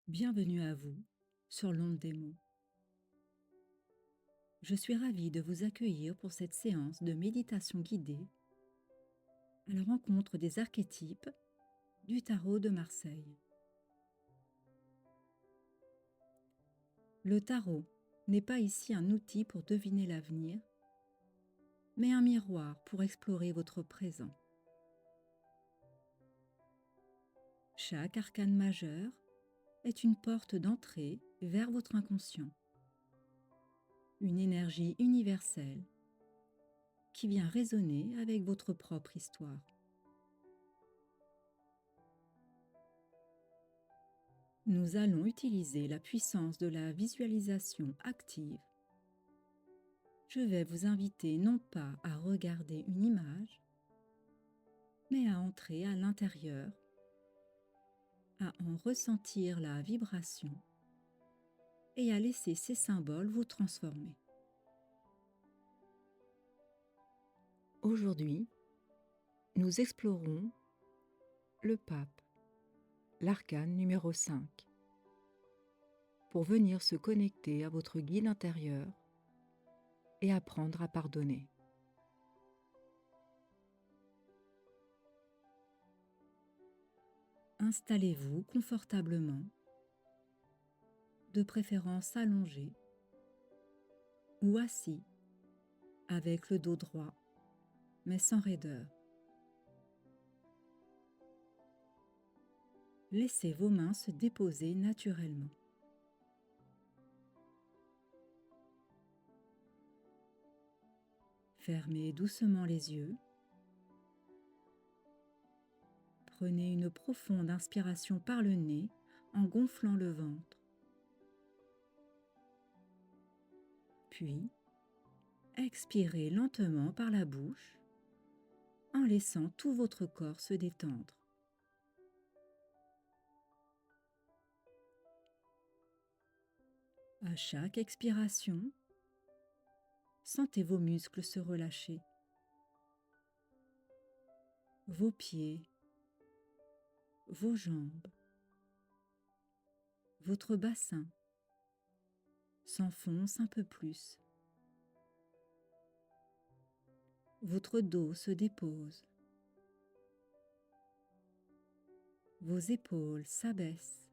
Bienvenue à vous sur l'onde des mots. Je suis ravie de vous accueillir pour cette séance de méditation guidée à la rencontre des archétypes du tarot de Marseille. Le tarot n'est pas ici un outil pour deviner l'avenir, mais un miroir pour explorer votre présent. Chaque arcane majeur est une porte d'entrée vers votre inconscient, une énergie universelle qui vient résonner avec votre propre histoire. Nous allons utiliser la puissance de la visualisation active. Je vais vous inviter non pas à regarder une image, mais à entrer à l'intérieur, à en ressentir la vibration et à laisser ces symboles vous transformer. Aujourd'hui, nous explorons le pape, l'arcane numéro 5, pour venir se connecter à votre guide intérieur et apprendre à pardonner. Installez-vous confortablement, de préférence allongé ou assis, avec le dos droit, mais sans raideur. Laissez vos mains se déposer naturellement. Fermez doucement les yeux. Prenez une profonde inspiration par le nez en gonflant le ventre. Puis, expirez lentement par la bouche en laissant tout votre corps se détendre. À chaque expiration, sentez vos muscles se relâcher. Vos pieds, vos jambes, votre bassin s'enfonce un peu plus. Votre dos se dépose. Vos épaules s'abaissent.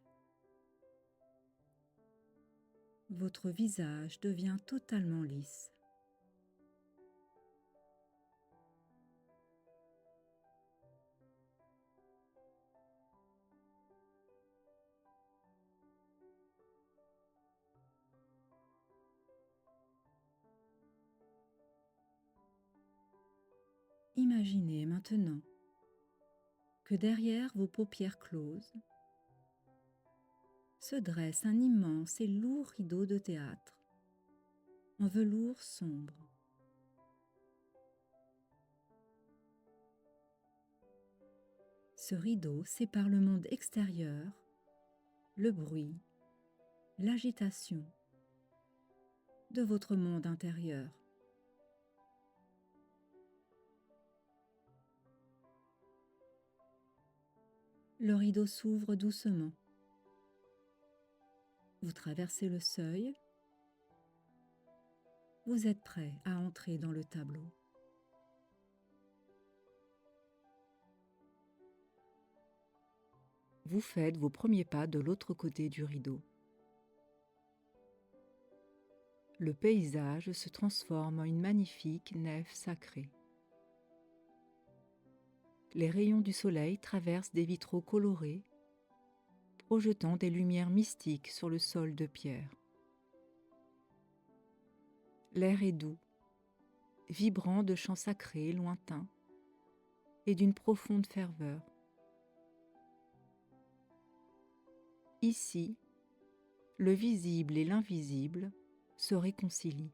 Votre visage devient totalement lisse. Imaginez maintenant que derrière vos paupières closes se dresse un immense et lourd rideau de théâtre en velours sombre. Ce rideau sépare le monde extérieur, le bruit, l'agitation de votre monde intérieur. Le rideau s'ouvre doucement. Vous traversez le seuil. Vous êtes prêt à entrer dans le tableau. Vous faites vos premiers pas de l'autre côté du rideau. Le paysage se transforme en une magnifique nef sacrée. Les rayons du soleil traversent des vitraux colorés, projetant des lumières mystiques sur le sol de pierre. L'air est doux, vibrant de chants sacrés lointains et d'une profonde ferveur. Ici, le visible et l'invisible se réconcilient.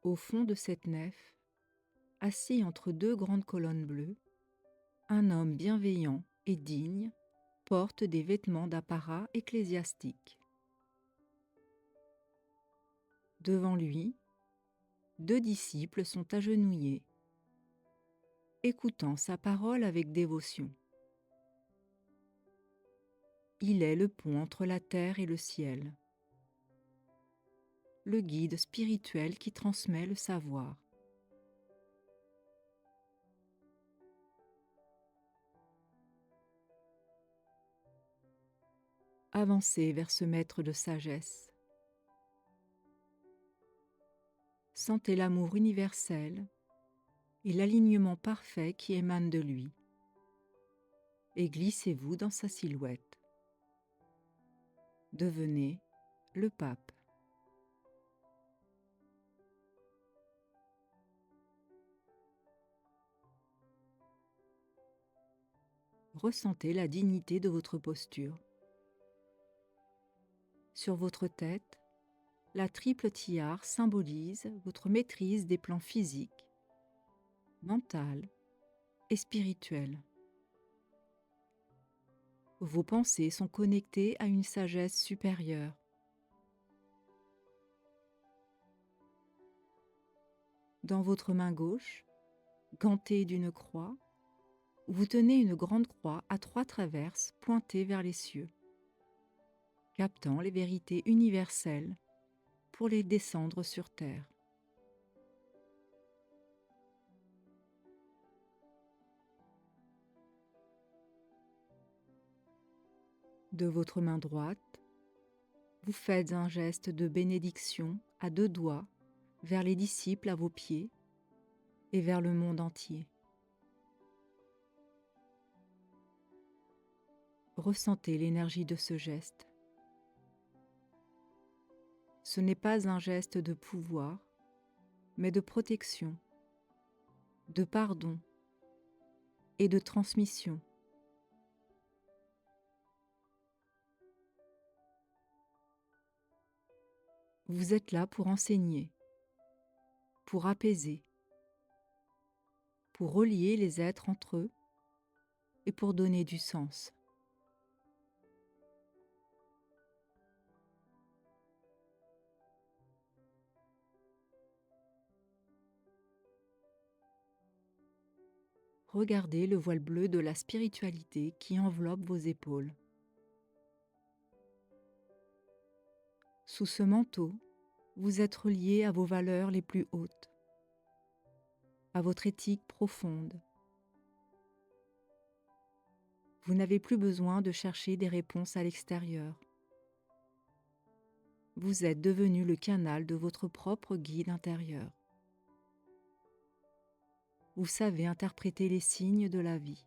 Au fond de cette nef, assis entre deux grandes colonnes bleues, un homme bienveillant et digne porte des vêtements d'apparat ecclésiastique. Devant lui, Deux disciples sont agenouillés, écoutant sa parole avec dévotion. Il est le pont entre la terre et le ciel, le guide spirituel qui transmet le savoir. Avancez vers ce maître de sagesse. Sentez l'amour universel et l'alignement parfait qui émane de lui. Et glissez-vous dans sa silhouette. Devenez le pape. Ressentez la dignité de votre posture. Sur votre tête, la triple tiare symbolise votre maîtrise des plans physiques, mental et spirituel. Vos pensées sont connectées à une sagesse supérieure. Dans votre main gauche, gantée d'une croix, vous tenez une grande croix à 3 traverses pointées vers les cieux, captant les vérités universelles pour les descendre sur terre. De votre main droite, vous faites un geste de bénédiction à 2 doigts vers les disciples à vos pieds et vers le monde entier. Ressentez l'énergie de ce geste. Ce n'est pas un geste de pouvoir, mais de protection, de pardon et de transmission. Vous êtes là pour enseigner, pour apaiser, pour relier les êtres entre eux et pour donner du sens. Regardez le voile bleu de la spiritualité qui enveloppe vos épaules. Sous ce manteau, vous êtes relié à vos valeurs les plus hautes, à votre éthique profonde. Vous n'avez plus besoin de chercher des réponses à l'extérieur. Vous êtes devenu le canal de votre propre guide intérieur. Vous savez interpréter les signes de la vie.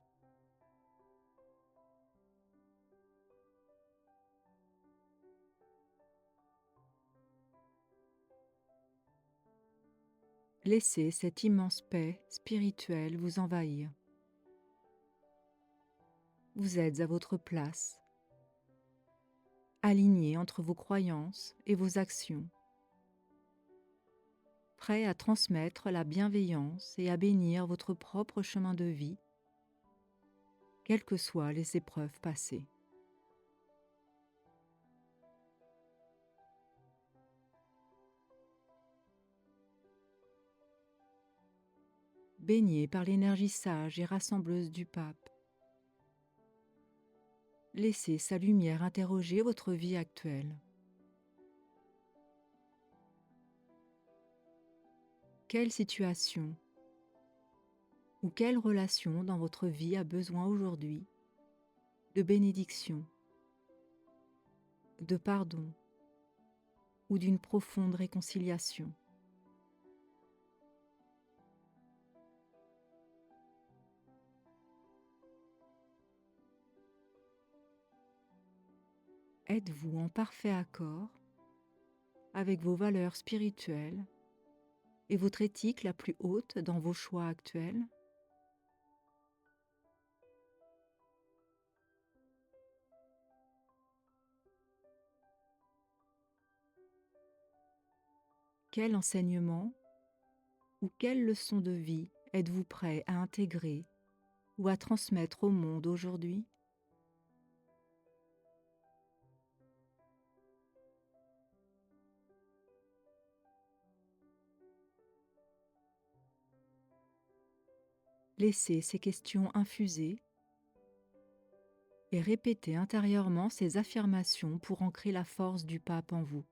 Laissez cette immense paix spirituelle vous envahir. Vous êtes à votre place, aligné entre vos croyances et vos actions, prêt à transmettre la bienveillance et à bénir votre propre chemin de vie, quelles que soient les épreuves passées. Baigné par l'énergie sage et rassembleuse du pape, laissez sa lumière interroger votre vie actuelle. Quelle situation ou quelle relation dans votre vie a besoin aujourd'hui de bénédiction, de pardon ou d'une profonde réconciliation? Êtes-vous en parfait accord avec vos valeurs spirituelles et votre éthique la plus haute dans vos choix actuels? Quel enseignement ou quelle leçon de vie êtes-vous prêt à intégrer ou à transmettre au monde aujourd'hui? Laissez ces questions infuser et répétez intérieurement ces affirmations pour ancrer la force du pape en vous.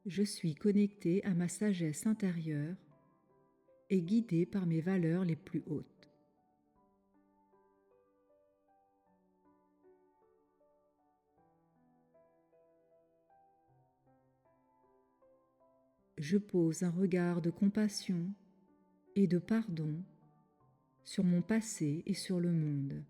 Je suis connecté à ma sagesse intérieure et guidé par mes valeurs les plus hautes. Je pose un regard de compassion et de pardon sur mon passé et sur le monde.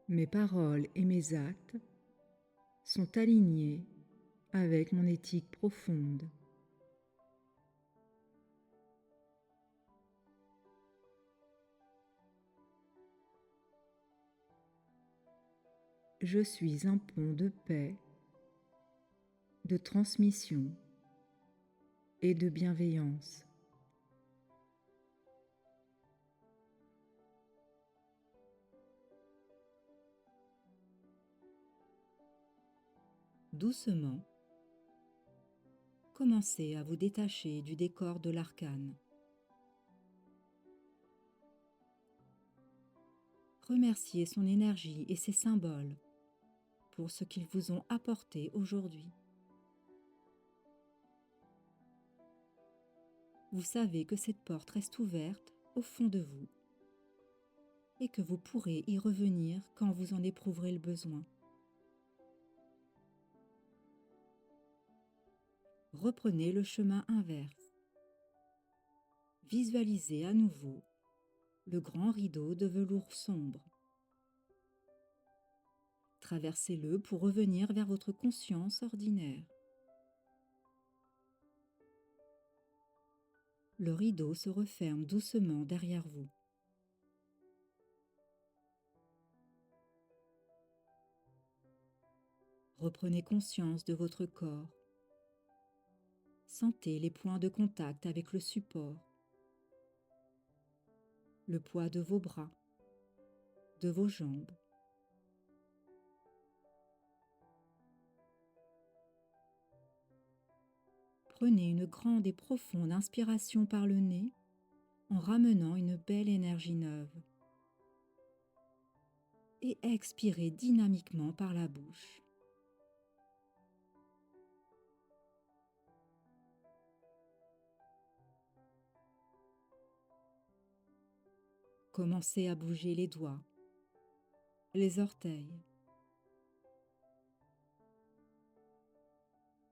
Mes paroles et mes actes sont alignés avec mon éthique profonde. Je suis un pont de paix, de transmission et de bienveillance. Doucement, commencez à vous détacher du décor de l'arcane. Remerciez son énergie et ses symboles pour ce qu'ils vous ont apporté aujourd'hui. Vous savez que cette porte reste ouverte au fond de vous et que vous pourrez y revenir quand vous en éprouverez le besoin. Reprenez le chemin inverse. Visualisez à nouveau le grand rideau de velours sombre. Traversez-le pour revenir vers votre conscience ordinaire. Le rideau se referme doucement derrière vous. Reprenez conscience de votre corps. Sentez les points de contact avec le support, le poids de vos bras, de vos jambes. Prenez une grande et profonde inspiration par le nez en ramenant une belle énergie neuve. Et expirez dynamiquement par la bouche. Commencez à bouger les doigts, les orteils.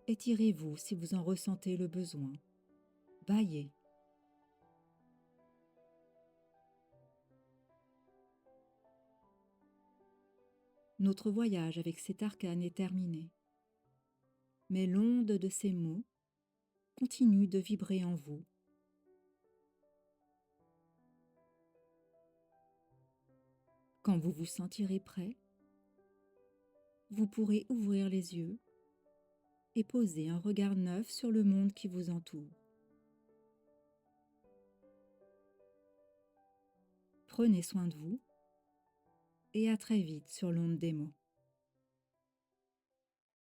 Étirez-vous si vous en ressentez le besoin. Bâillez. Notre voyage avec cet arcane est terminé. Mais l'onde de ces mots continue de vibrer en vous. Quand vous vous sentirez prêt, vous pourrez ouvrir les yeux et poser un regard neuf sur le monde qui vous entoure. Prenez soin de vous et à très vite sur l'onde des mots.